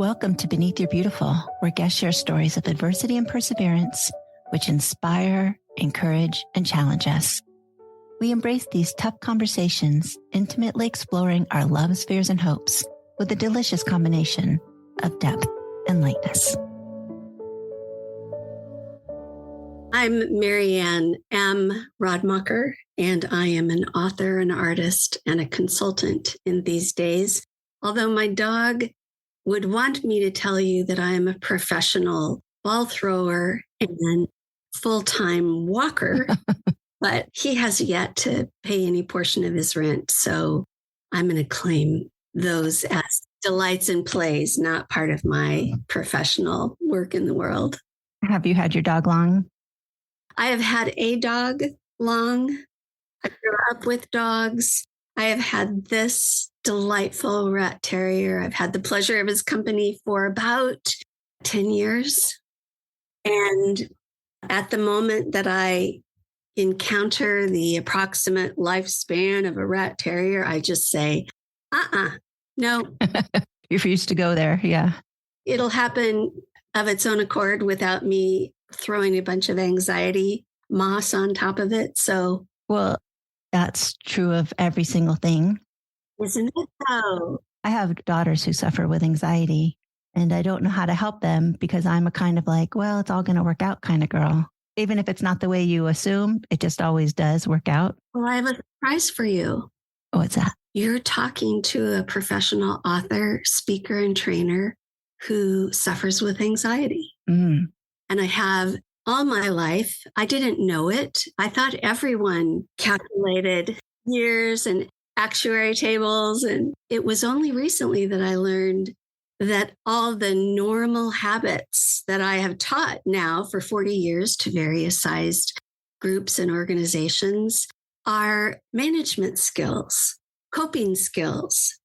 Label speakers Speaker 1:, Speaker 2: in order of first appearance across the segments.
Speaker 1: Welcome to Beneath Your Beautiful, where guests share stories of adversity and perseverance, which inspire, encourage, and challenge us. We embrace these tough conversations, intimately exploring our loves, fears, and hopes with a delicious combination of depth and lightness.
Speaker 2: I'm Marianne M. Radmacher, and I am an author, an artist, and a consultant in these days. Although my dog would want me to tell you that I am a professional ball thrower and full-time walker, but he has yet to pay any portion of his rent. So I'm going to claim those as delights and plays, not part of my professional work in the world.
Speaker 1: Have you had your dog long?
Speaker 2: I have had a dog long. I grew up with dogs. I have had this delightful rat terrier. I've had the pleasure of his company for about 10 years. And at the moment that I encounter the approximate lifespan of a rat terrier, I just say, no.
Speaker 1: You refuse to go there. Yeah.
Speaker 2: It'll happen of its own accord without me throwing a bunch of anxiety moss on top of it. So,
Speaker 1: well, that's true of every single thing.
Speaker 2: Isn't it though?
Speaker 1: I have daughters who suffer with anxiety, and I don't know how to help them because I'm a kind of like, well, it's all going to work out kind of girl. Even if it's not the way you assume, it just always does work out.
Speaker 2: Well, I have a surprise for you.
Speaker 1: What's that?
Speaker 2: You're talking to a professional author, speaker, and trainer who suffers with anxiety.
Speaker 1: Mm.
Speaker 2: And I have all my life. I didn't know it. I thought everyone calculated years and actuary tables. And it was only recently that I learned that all the normal habits that I have taught now for 40 years to various sized groups and organizations are management skills, coping skills.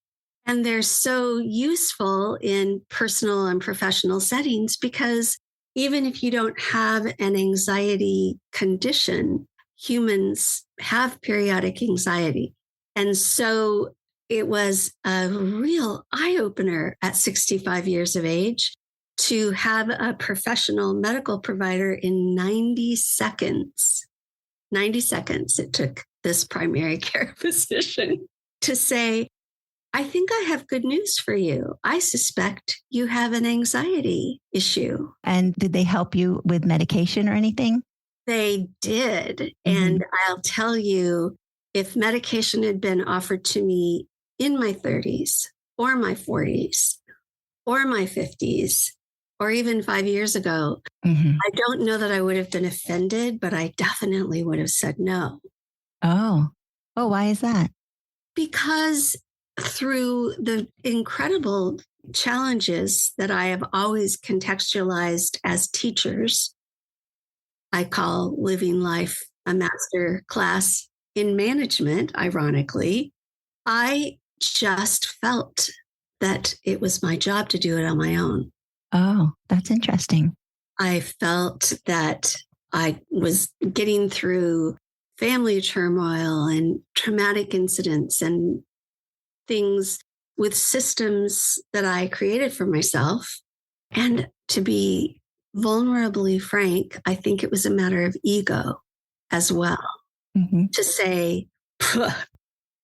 Speaker 2: And they're so useful in personal and professional settings because even if you don't have an anxiety condition, humans have periodic anxiety. And so it was a real eye-opener at 65 years of age to have a professional medical provider in 90 seconds. 90 seconds it took this primary care physician to say, I think I have good news for you. I suspect you have an anxiety issue.
Speaker 1: And did they help you with medication or anything?
Speaker 2: They did. Mm-hmm. And I'll tell you, if medication had been offered to me in my 30s or my 40s or my 50s, or even 5 years ago, I don't know that I would have been offended, but I definitely would have said no.
Speaker 1: Oh, why is that?
Speaker 2: Because through the incredible challenges that I have always contextualized as teachers, I call living life a master class in management, ironically, I just felt that it was my job to do it on my own.
Speaker 1: Oh, that's interesting.
Speaker 2: I felt that I was getting through family turmoil and traumatic incidents and things with systems that I created for myself. And to be vulnerably frank, I think it was a matter of ego as well. To say,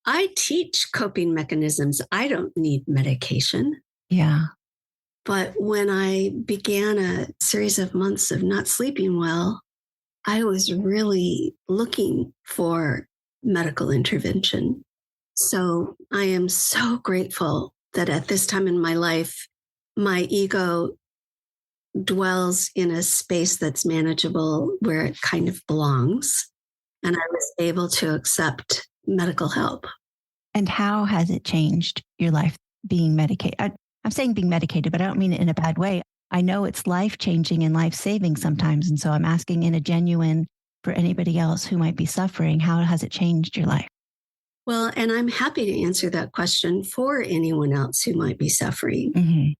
Speaker 2: I teach coping mechanisms. I don't need medication.
Speaker 1: Yeah.
Speaker 2: But when I began a series of months of not sleeping well, I was really looking for medical intervention. So I am so grateful that at this time in my life, my ego dwells in a space that's manageable where it kind of belongs. And I was able to accept medical help.
Speaker 1: And how has it changed your life being medicated? I'm saying being medicated, but I don't mean it in a bad way. I know it's life-changing and life-saving sometimes. And so I'm asking in a genuine, for anybody else who might be suffering, how has it changed your life?
Speaker 2: Well, and I'm happy to answer that question for anyone else who might be suffering.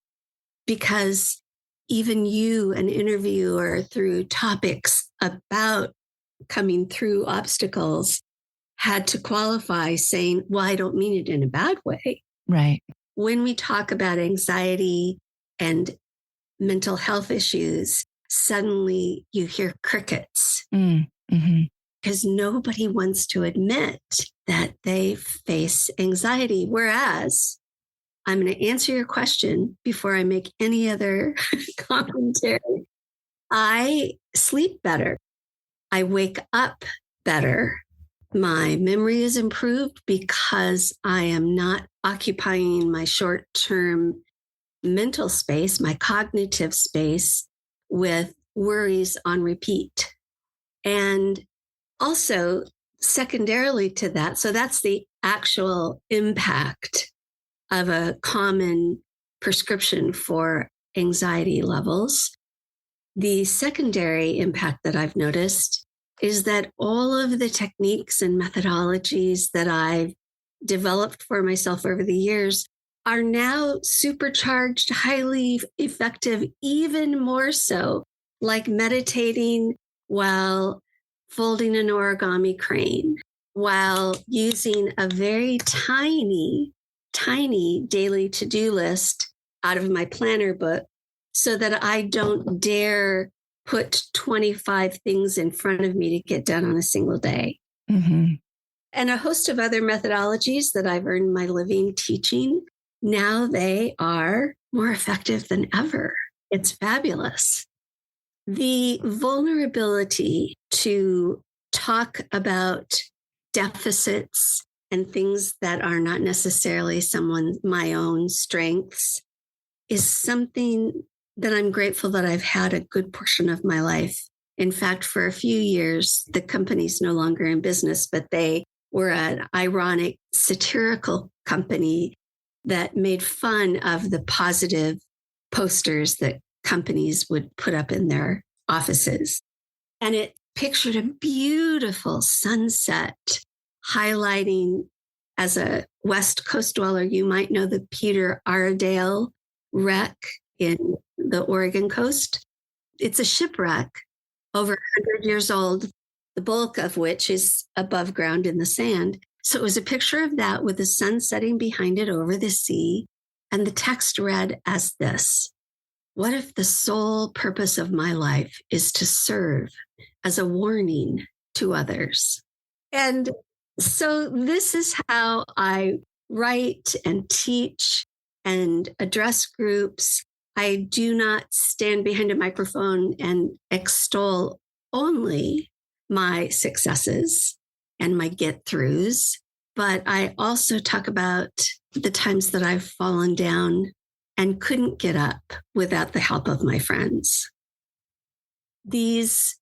Speaker 2: Because even you, an interviewer, through topics about coming through obstacles, had to qualify saying, well, I don't mean it in a bad way.
Speaker 1: Right.
Speaker 2: When we talk about anxiety and mental health issues, suddenly you hear crickets because nobody wants to admit that they face anxiety. Whereas I'm going to answer your question before I make any other commentary. I sleep better. I wake up better. My memory is improved because I am not occupying my short-term mental space, my cognitive space, with worries on repeat. And also, secondarily to that, so that's the actual impact of a common prescription for anxiety levels. The secondary impact that I've noticed is that all of the techniques and methodologies that I've developed for myself over the years are now supercharged, highly effective, even more so, like meditating while folding an origami crane, while using a very tiny daily to-do list out of my planner book so that I don't dare put 25 things in front of me to get done on a single day. And a host of other methodologies that I've earned my living teaching. Now they are more effective than ever. It's fabulous. The vulnerability to talk about deficits and things that are not necessarily my own strengths is something that I'm grateful that I've had a good portion of my life. In fact, for a few years, the company's no longer in business, but they were an ironic, satirical company that made fun of the positive posters that companies would put up in their offices. And it pictured a beautiful sunset highlighting, as a West Coast dweller, you might know the Peter Iredale wreck in the Oregon coast. It's a shipwreck over 100 years old, the bulk of which is above ground in the sand. So it was a picture of that with the sun setting behind it over the sea. And the text read as this: what if the sole purpose of my life is to serve as a warning to others? And so this is how I write and teach and address groups. I do not stand behind a microphone and extol only my successes and my get-throughs, but I also talk about the times that I've fallen down and couldn't get up without the help of my friends. These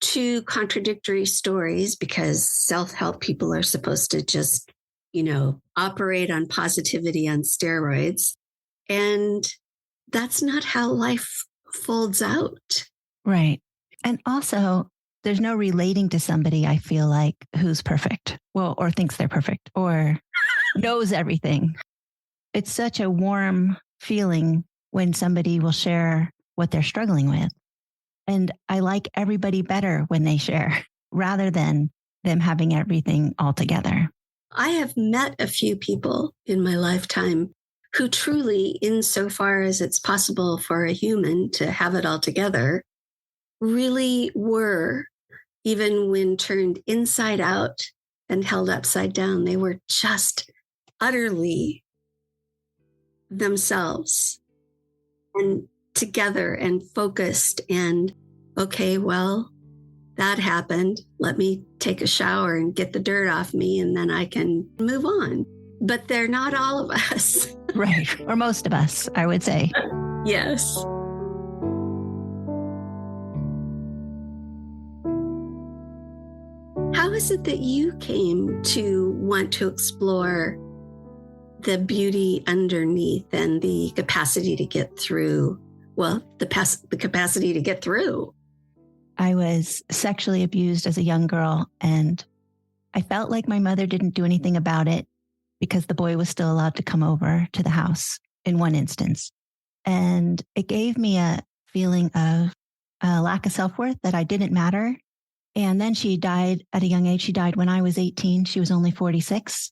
Speaker 2: two contradictory stories, because self-help people are supposed to just, operate on positivity on steroids. And that's not how life folds out.
Speaker 1: Right. And also, there's no relating to somebody, I feel like, who's perfect, or thinks they're perfect, or knows everything. It's such a warm feeling when somebody will share what they're struggling with. And I like everybody better when they share, rather than them having everything all together.
Speaker 2: I have met a few people in my lifetime who truly, insofar as it's possible for a human to have it all together, really were, even when turned inside out and held upside down, they were just utterly themselves and together and focused and, okay, well, that happened. Let me take a shower and get the dirt off me, and then I can move on. But they're not all of us.
Speaker 1: Right. Or most of us, I would say.
Speaker 2: Yes. How is it that you came to want to explore the beauty underneath and the capacity to get through? Well, the capacity to get through.
Speaker 1: I was sexually abused as a young girl, and I felt like my mother didn't do anything about it because the boy was still allowed to come over to the house in one instance. And it gave me a feeling of a lack of self-worth, that I didn't matter. And then she died at a young age. She died when I was 18. She was only 46.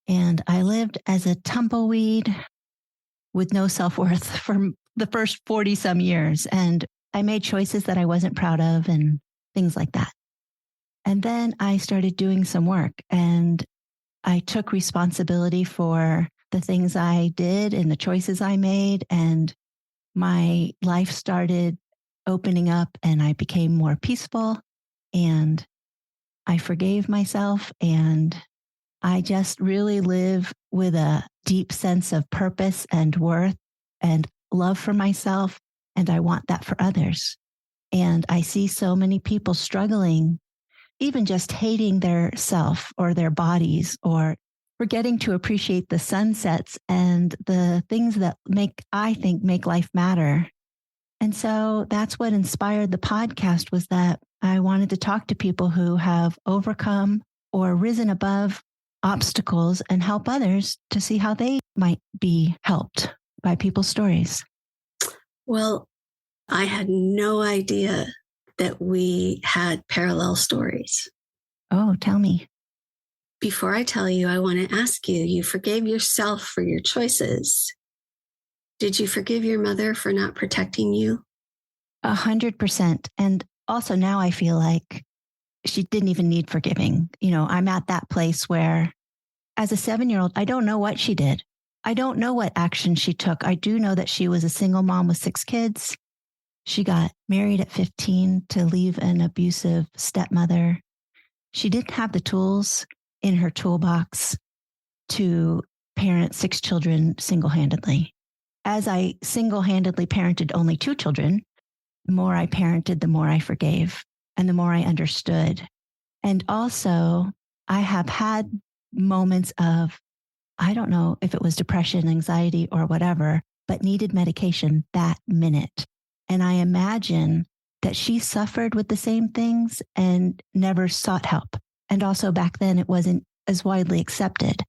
Speaker 1: And I lived as a tumbleweed with no self-worth for the first 40 some years. And I made choices that I wasn't proud of and things like that. And then I started doing some work and I took responsibility for the things I did and the choices I made. And my life started opening up and I became more peaceful and I forgave myself. And I just really live with a deep sense of purpose and worth and love for myself. And I want that for others. And I see so many people struggling, even just hating their self or their bodies or forgetting to appreciate the sunsets and the things that I think make life matter. And so that's what inspired the podcast, was that I wanted to talk to people who have overcome or risen above obstacles and help others to see how they might be helped by people's stories.
Speaker 2: Well, I had no idea that we had parallel stories.
Speaker 1: Oh, tell me.
Speaker 2: Before I tell you, I want to ask you, you forgave yourself for your choices. Did you forgive your mother for not protecting you?
Speaker 1: 100%. And also now I feel like she didn't even need forgiving. I'm at that place where as a 7-year-old, I don't know what she did. I don't know what action she took. I do know that she was a single mom with 6 kids. She got married at 15 to leave an abusive stepmother. She didn't have the tools in her toolbox to parent 6 children single-handedly. As I single-handedly parented only 2 children, the more I parented, the more I forgave and the more I understood. And also, I have had moments of, I don't know if it was depression, anxiety, or whatever, but needed medication that minute. And I imagine that she suffered with the same things and never sought help. And also back then, it wasn't as widely accepted.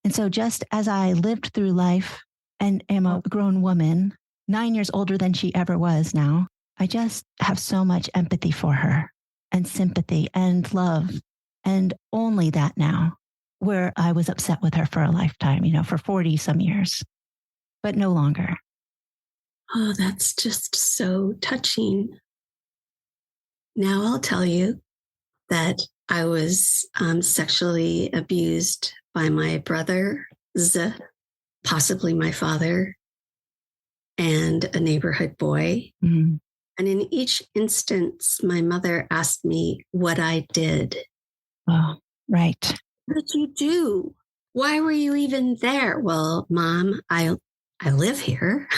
Speaker 1: And so just as I lived through life and am a grown woman, 9 years older than she ever was now, I just have so much empathy for her and sympathy and love. And only that now, where I was upset with her for a lifetime, for 40 some years, but no longer.
Speaker 2: Oh, that's just so touching. Now I'll tell you that I was sexually abused by my brothers, possibly my father, and a neighborhood boy.
Speaker 1: Mm-hmm.
Speaker 2: And in each instance, my mother asked me what I did.
Speaker 1: Oh, right.
Speaker 2: What did you do? Why were you even there? Well, Mom, I live here.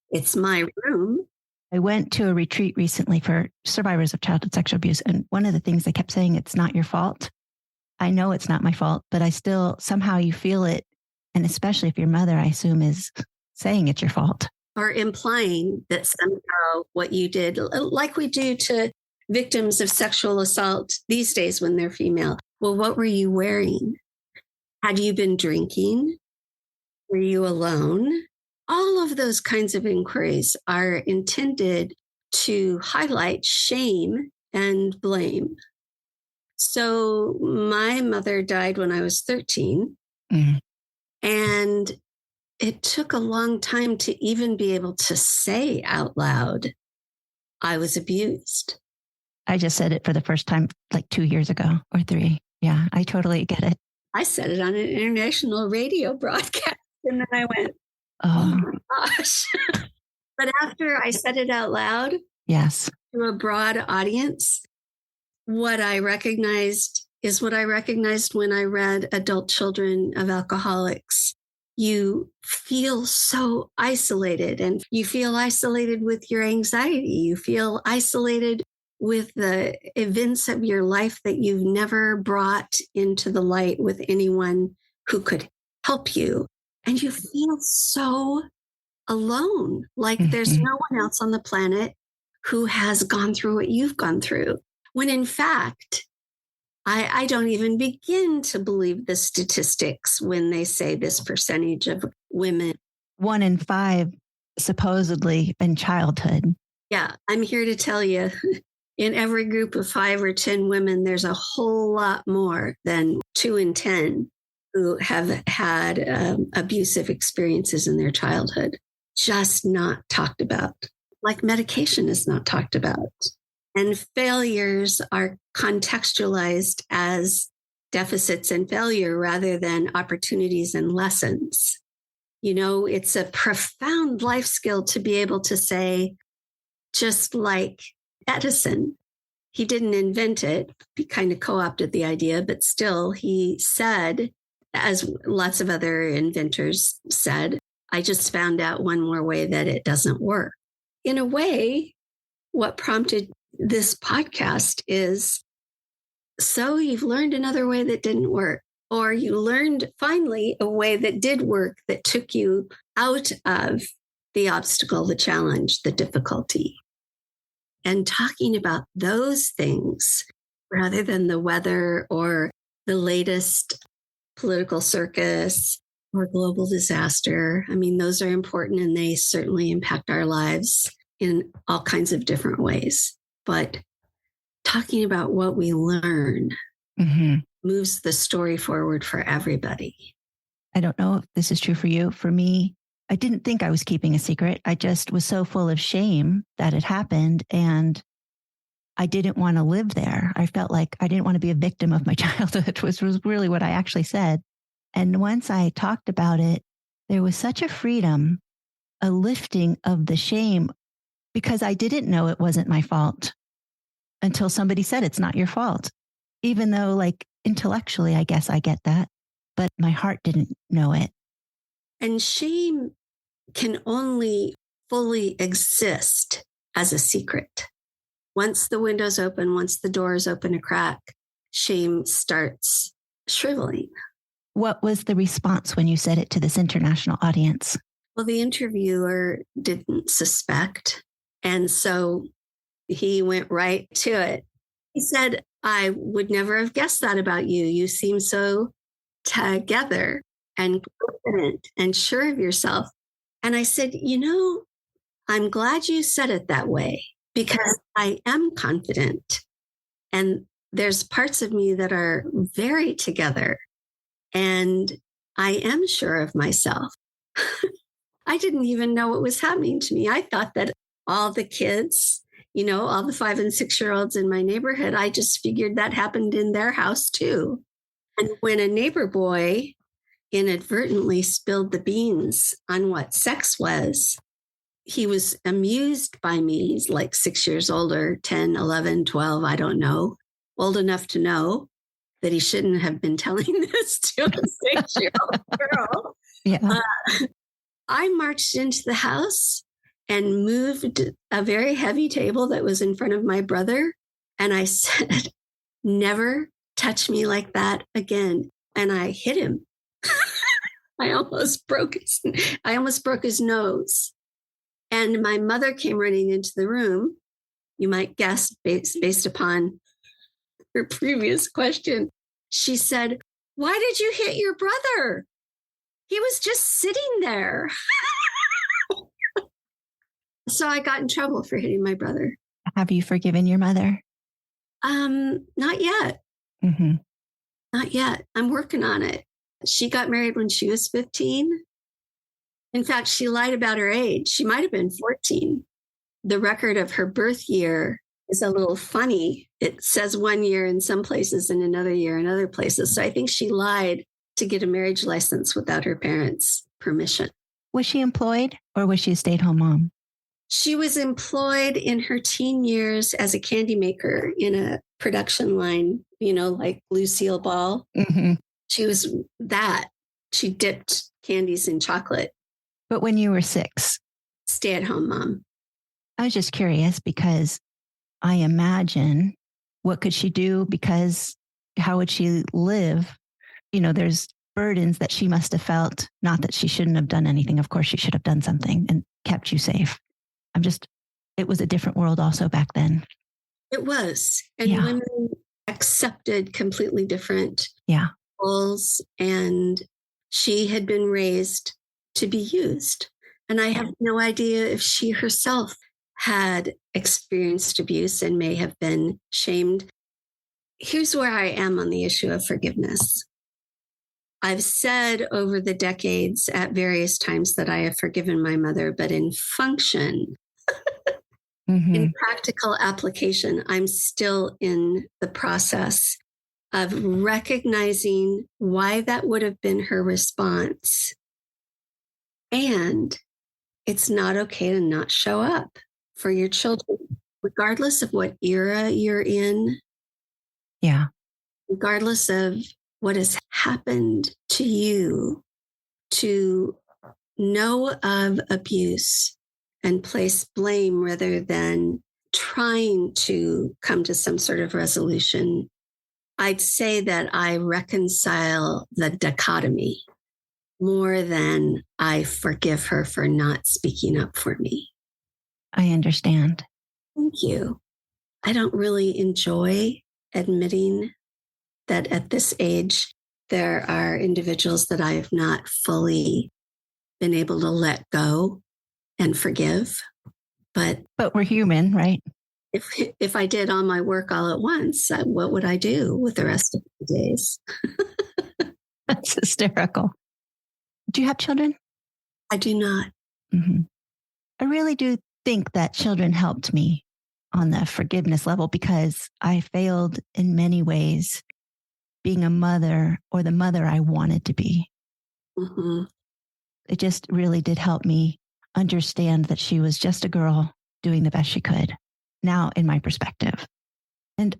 Speaker 2: It's my room.
Speaker 1: I went to a retreat recently for survivors of childhood sexual abuse. And one of the things they kept saying, it's not your fault. I know it's not my fault, but I still, somehow you feel it. And especially if your mother, I assume, is saying it's your fault.
Speaker 2: Or implying that somehow what you did, like we do to victims of sexual assault these days when they're female. Well, what were you wearing? Had you been drinking? Were you alone? All of those kinds of inquiries are intended to highlight shame and blame. So my mother died when I was 13.
Speaker 1: Mm.
Speaker 2: And it took a long time to even be able to say out loud, I was abused.
Speaker 1: I just said it for the first time like 2 years ago or 3. Yeah, I totally get it.
Speaker 2: I said it on an international radio broadcast. And then I went, oh my gosh. But after I said it out loud,
Speaker 1: yes,
Speaker 2: to a broad audience, what I recognized is what I recognized when I read Adult Children of Alcoholics. You feel so isolated, and you feel isolated with your anxiety. You feel isolated with the events of your life that you've never brought into the light with anyone who could help you. And you feel so alone, like there's no one else on the planet who has gone through what you've gone through. When in fact, I don't even begin to believe the statistics when they say this percentage of women.
Speaker 1: 1 in 5 supposedly in childhood.
Speaker 2: Yeah, I'm here to tell you, in every group of 5 or 10 women, there's a whole lot more than 2 in 10 who have had abusive experiences in their childhood. just not talked about, like medication is not talked about. And failures are contextualized as deficits and failure rather than opportunities and lessons. It's a profound life skill to be able to say, just like Edison, he didn't invent it. He kind of co-opted the idea, but still he said, as lots of other inventors said, I just found out one more way that it doesn't work. In a way, what prompted this podcast is, so you've learned another way that didn't work, or you learned finally a way that did work that took you out of the obstacle, the challenge, the difficulty. And talking about those things rather than the weather or the latest political circus or global disaster. I mean, those are important and they certainly impact our lives in all kinds of different ways. But talking about what we learn moves the story forward for everybody.
Speaker 1: I don't know if this is true for you. For me, I didn't think I was keeping a secret. I just was so full of shame that it happened. And I didn't want to live there. I felt like I didn't want to be a victim of my childhood, was really what I actually said. And once I talked about it, there was such a freedom, a lifting of the shame, because I didn't know it wasn't my fault until somebody said it's not your fault. Even though, like, intellectually, I guess I get that, but my heart didn't know it.
Speaker 2: And shame can only fully exist as a secret. Once the windows open, once the doors open a crack, shame starts shriveling.
Speaker 1: What was the response when you said it to this international audience?
Speaker 2: Well, the interviewer didn't suspect. And so he went right to it. He said, I would never have guessed that about you. You seem so together and confident and sure of yourself. And I said, I'm glad you said it that way because I am confident. And there's parts of me that are very together. And I am sure of myself. I didn't even know what was happening to me. I thought that all the kids, all the 5 and 6-year-olds in my neighborhood, I just figured that happened in their house too. And when a neighbor boy inadvertently spilled the beans on what sex was, he was amused by me. He's like 6 years older, 10, 11, 12, I don't know, old enough to know that he shouldn't have been telling this to a 6-year-old girl.
Speaker 1: Yeah.
Speaker 2: I marched into the house and moved a very heavy table that was in front of my brother. And I said, never touch me like that again. And I hit him. I almost broke his nose. And my mother came running into the room. You might guess based upon her previous question. She said, why did you hit your brother? He was just sitting there. So I got in trouble for hitting my brother.
Speaker 1: Have you forgiven your mother?
Speaker 2: Not yet.
Speaker 1: Mm-hmm.
Speaker 2: Not yet. I'm working on it. She got married when she was 15. In fact, she lied about her age. She might have been 14. The record of her birth year is a little funny. It says 1 year in some places and another year in other places. So I think she lied to get a marriage license without her parents' permission.
Speaker 1: Was she employed or was she a stay-at-home mom?
Speaker 2: She was employed in her teen years as a candy maker in a production line, like Lucille Ball.
Speaker 1: Mm-hmm.
Speaker 2: She was that. She dipped candies in chocolate.
Speaker 1: But when you were 6?
Speaker 2: Stay-at-home mom.
Speaker 1: I was just curious because I imagine what could she do, because how would she live? There's burdens that she must have felt, not that she shouldn't have done anything. Of course, she should have done something and kept you safe. It was a different world also back then.
Speaker 2: It was. And women accepted completely different roles. And she had been raised to be used. And I have no idea if she herself had experienced abuse and may have been shamed. Here's where I am on the issue of forgiveness. I've said over the decades at various times that I have forgiven my mother, but in function, in practical application, I'm still in the process of recognizing why that would have been her response. And it's not okay to not show up for your children, regardless of what era you're in.
Speaker 1: Yeah.
Speaker 2: Regardless of what has happened to you, to know of abuse and place blame rather than trying to come to some sort of resolution. I'd say that I reconcile the dichotomy more than I forgive her for not speaking up for me.
Speaker 1: I understand.
Speaker 2: Thank you. I don't really enjoy admitting that at this age, there are individuals that I have not fully been able to let go and forgive. But
Speaker 1: we're human, right?
Speaker 2: if I did all my work all at once, what would I do with the rest of the days?
Speaker 1: That's hysterical. Do you have children?
Speaker 2: I do not.
Speaker 1: Mm-hmm. I really do think that children helped me on the forgiveness level because I failed in many ways being a mother or the mother I wanted to be.
Speaker 2: Mm-hmm.
Speaker 1: It just really did help me understand that she was just a girl doing the best she could, now in my perspective. And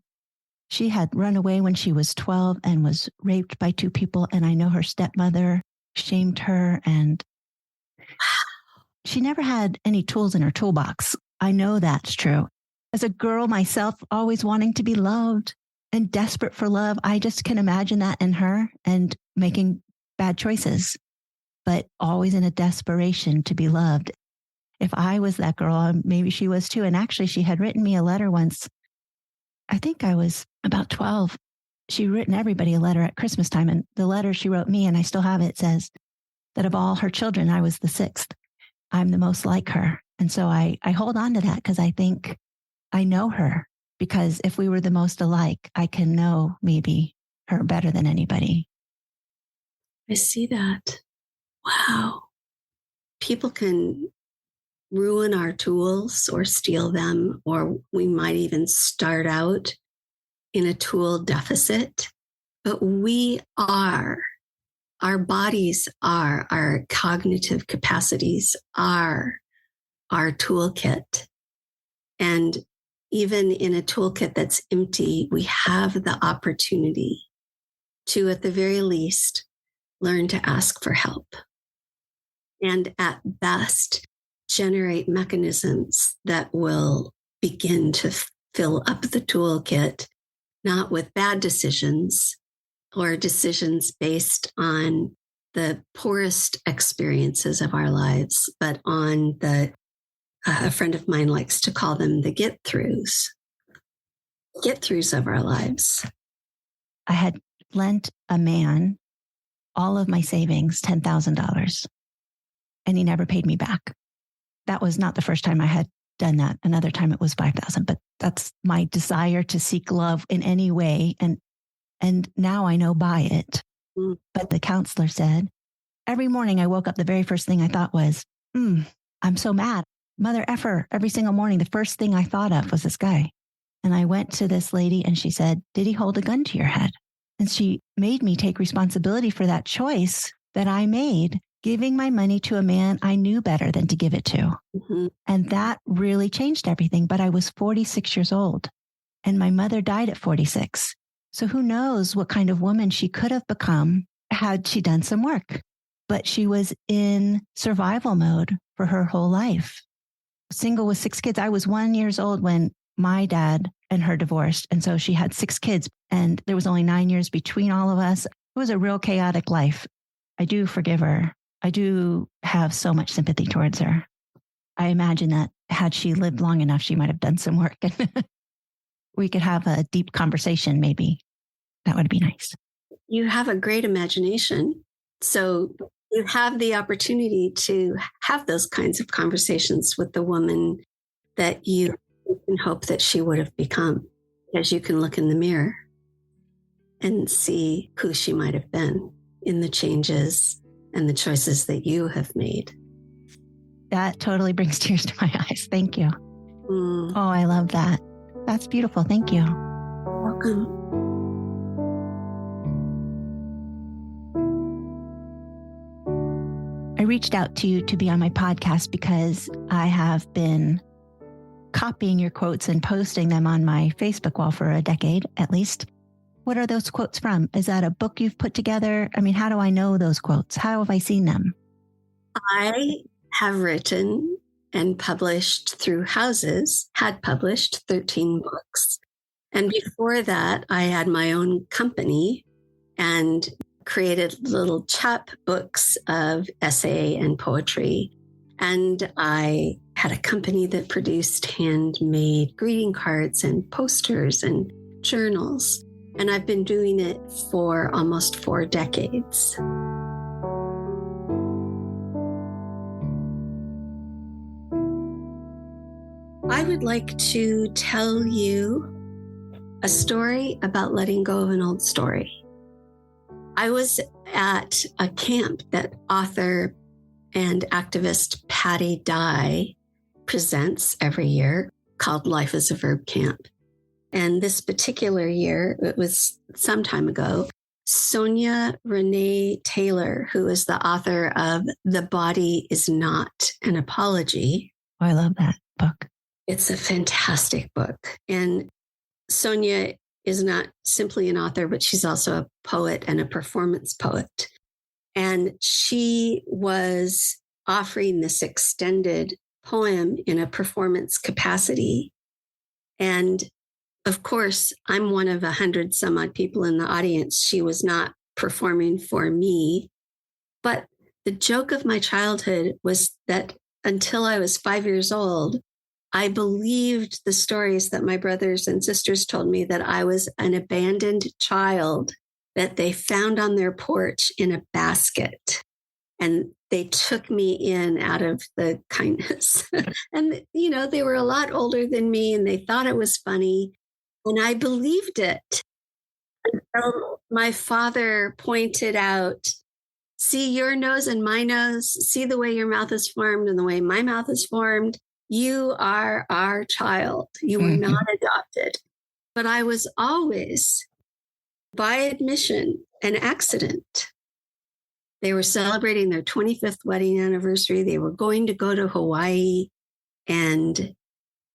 Speaker 1: she had run away when she was 12 and was raped by 2 people. And I know her stepmother shamed her, and she never had any tools in her toolbox. I know that's true. As a girl myself, always wanting to be loved and desperate for love, I just can imagine that in her and making bad choices, but always in a desperation to be loved. If I was that girl, maybe she was too. And actually, she had written me a letter once. I think I was about 12. She'd written everybody a letter at Christmas time. And the letter she wrote me, and I still have it, says that of all her children, I was the 6th. I'm the most like her. And so I hold on to that because I think I know her. Because if we were the most alike, I can know maybe her better than anybody.
Speaker 2: I see that. Wow. People can ruin our tools or steal them, or we might even start out in a tool deficit. But our bodies are, our cognitive capacities are our toolkit. And even in a toolkit that's empty, we have the opportunity to, at the very least, learn to ask for help. And at best, generate mechanisms that will begin to fill up the toolkit, not with bad decisions or decisions based on the poorest experiences of our lives, but on a friend of mine likes to call them the get-throughs of our lives.
Speaker 1: I had lent a man all of my savings, $10,000, and he never paid me back. That was not the first time I had done that. Another time it was 5,000, but that's my desire to seek love in any way. And now I know by it.
Speaker 2: Mm.
Speaker 1: But the counselor said, every morning I woke up, the very first thing I thought was, I'm so mad. Mother effer. Every single morning, the first thing I thought of was this guy. And I went to this lady and she said, did he hold a gun to your head? And she made me take responsibility for that choice that I made, giving my money to a man I knew better than to give it to.
Speaker 2: Mm-hmm.
Speaker 1: And that really changed everything. But I was 46 years old and my mother died at 46. So who knows what kind of woman she could have become had she done some work. But she was in survival mode for her whole life. Single with 6 kids. I was 1 year old when my dad and her divorced. And so she had 6 kids and there was only 9 years between all of us. It was a real chaotic life. I do forgive her. I do have so much sympathy towards her. I imagine that had she lived long enough, she might have done some work. We could have a deep conversation, maybe. That would be nice.
Speaker 2: You have a great imagination. So you have the opportunity to have those kinds of conversations with the woman that you can hope that she would have become, as you can look in the mirror and see who she might have been. in the changes and the choices that you have made.
Speaker 1: That totally brings tears to my eyes. Thank you.
Speaker 2: Mm.
Speaker 1: Oh, I love that. That's beautiful. Thank you.
Speaker 2: Welcome.
Speaker 1: I reached out to you to be on my podcast because I have been copying your quotes and posting them on my Facebook wall for a decade, at least. What are those quotes from? Is that a book you've put together? I mean, how do I know those quotes? How have I seen them?
Speaker 2: I have written and published through Houses, had published 13 books. And before that, I had my own company and created little chapbooks of essay and poetry. And I had a company that produced handmade greeting cards and posters and journals. And I've been doing it for almost 4 decades. I would like to tell you a story about letting go of an old story. I was at a camp that author and activist Patty Dye presents every year called Life is a Verb Camp. And this particular year, it was some time ago, Sonia Renee Taylor, who is the author of The Body is Not an Apology.
Speaker 1: Oh, I love that book.
Speaker 2: It's a fantastic book. And Sonia is not simply an author, but she's also a poet and a performance poet. And she was offering this extended poem in a performance capacity. And of course, I'm one of 100 some odd people in the audience. She was not performing for me. But the joke of my childhood was that until I was 5 years old, I believed the stories that my brothers and sisters told me that I was an abandoned child that they found on their porch in a basket. And they took me in out of the kindness. And, you know, they were a lot older than me and they thought it was funny. And I believed it until my father pointed out, see your nose and my nose, see the way your mouth is formed and the way my mouth is formed. You are our child. You were not adopted. But I was always, by admission, an accident. They were celebrating their 25th wedding anniversary. They were going to go to Hawaii. And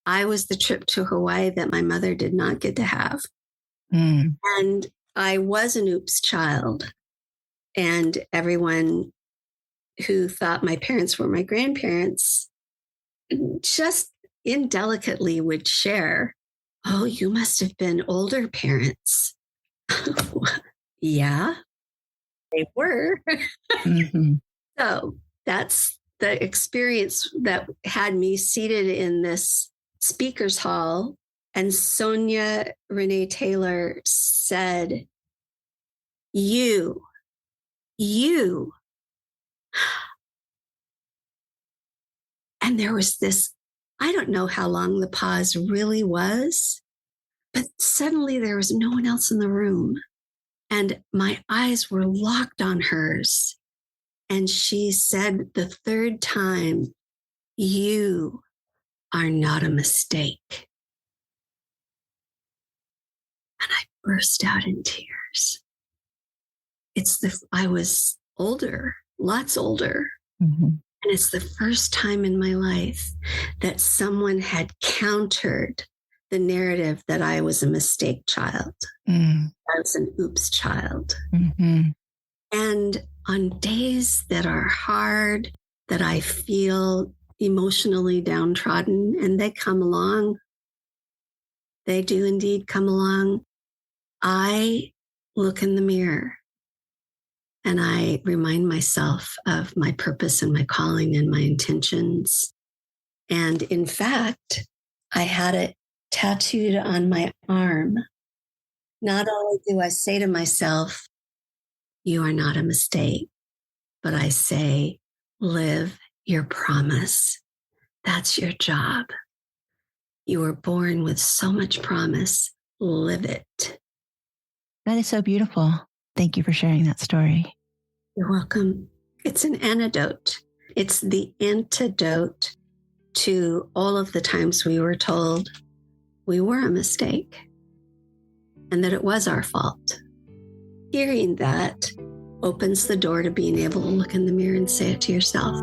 Speaker 2: I was the trip to Hawaii that my mother did not get to have. And I was an oops child. And everyone who thought my parents were my grandparents just indelicately would share, oh, you must have been older parents. Yeah, they were. So that's the experience that had me seated in this speaker's hall. And Sonia Renee Taylor said, you. And there was this, I don't know how long the pause really was, but suddenly there was no one else in the room. And my eyes were locked on hers. And she said the third time, you are not a mistake. And I burst out in tears. I was older, lots older. And it's the first time in my life that someone had countered the narrative that I was a mistake child. I was an oops child. And on days that are hard, that I feel emotionally downtrodden, and they come along, they do indeed come along, I look in the mirror and I remind myself of my purpose and my calling and my intentions. And in fact, I had it tattooed on my arm. Not only do I say to myself, you are not a mistake, but I say, live your promise. That's your job. You were born with so much promise. Live it.
Speaker 1: That is so beautiful. Thank you for sharing that story.
Speaker 2: You're welcome. It's an antidote. It's the antidote to all of the times we were told we were a mistake and that it was our fault. Hearing that opens the door to being able to look in the mirror and say it to yourself.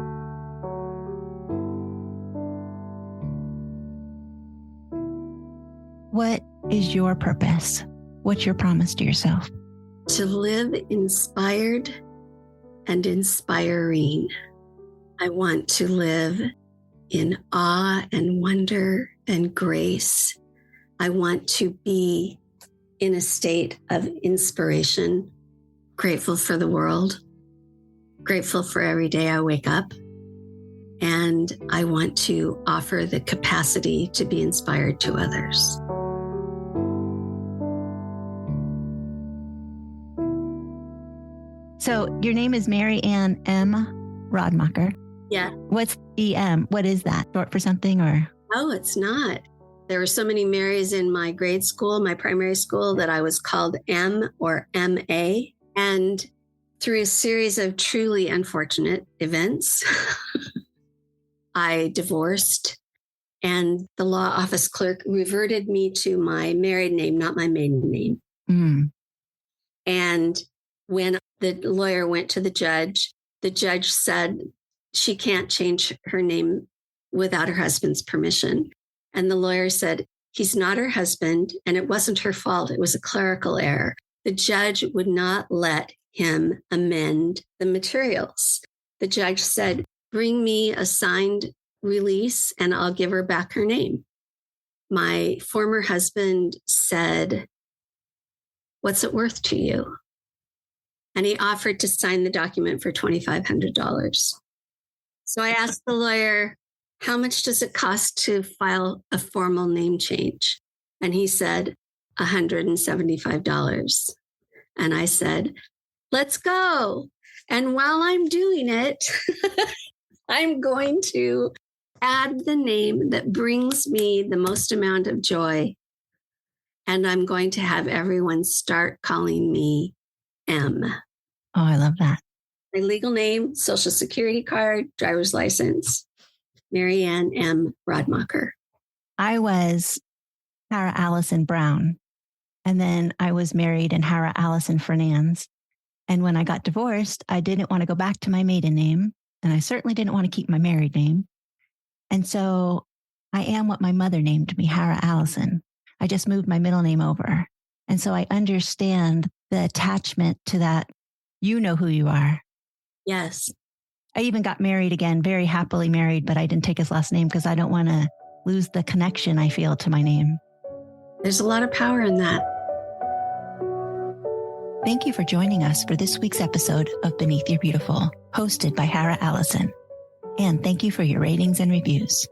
Speaker 1: What is your purpose? What's your promise to yourself?
Speaker 2: To live inspired and inspiring. I want to live in awe and wonder and grace. I want to be in a state of inspiration, grateful for the world, grateful for every day I wake up. And I want to offer the capacity to be inspired to others.
Speaker 1: So your name is Mary Ann M. Radmacher.
Speaker 2: Yeah.
Speaker 1: What's EM? What is that? Short for something or?
Speaker 2: Oh, it's not. There were so many Marys in my grade school, my primary school, that I was called M or MA. And through a series of truly unfortunate events, I divorced, and the law office clerk reverted me to my married name, not my maiden name.
Speaker 1: Mm.
Speaker 2: And when the lawyer went to the judge said she can't change her name without her husband's permission. And the lawyer said, he's not her husband, and it wasn't her fault. It was a clerical error. The judge would not let him amend the materials. The judge said, bring me a signed release and I'll give her back her name. My former husband said, what's it worth to you? And he offered to sign the document for $2,500. So I asked the lawyer, how much does it cost to file a formal name change? And he said, $175. And I said, let's go. And while I'm doing it, I'm going to add the name that brings me the most amount of joy. And I'm going to have everyone start calling me M.
Speaker 1: Oh, I love that.
Speaker 2: My legal name, social security card, driver's license, Mary Ann M. Radmacher.
Speaker 1: I was Hara Allison Brown, and then I was married in Hara Allison Fernandes. And when I got divorced, I didn't want to go back to my maiden name, and I certainly didn't want to keep my married name. And so I am what my mother named me, Hara Allison. I just moved my middle name over. And so I understand the attachment to that. You know who you are.
Speaker 2: Yes.
Speaker 1: I even got married again, very happily married, but I didn't take his last name because I don't want to lose the connection I feel to my name.
Speaker 2: There's a lot of power in that.
Speaker 1: Thank you for joining us for this week's episode of Beneath Your Beautiful, hosted by Hara Allison. And thank you for your ratings and reviews.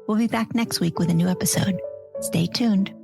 Speaker 1: We'll be back next week with a new episode. Stay tuned.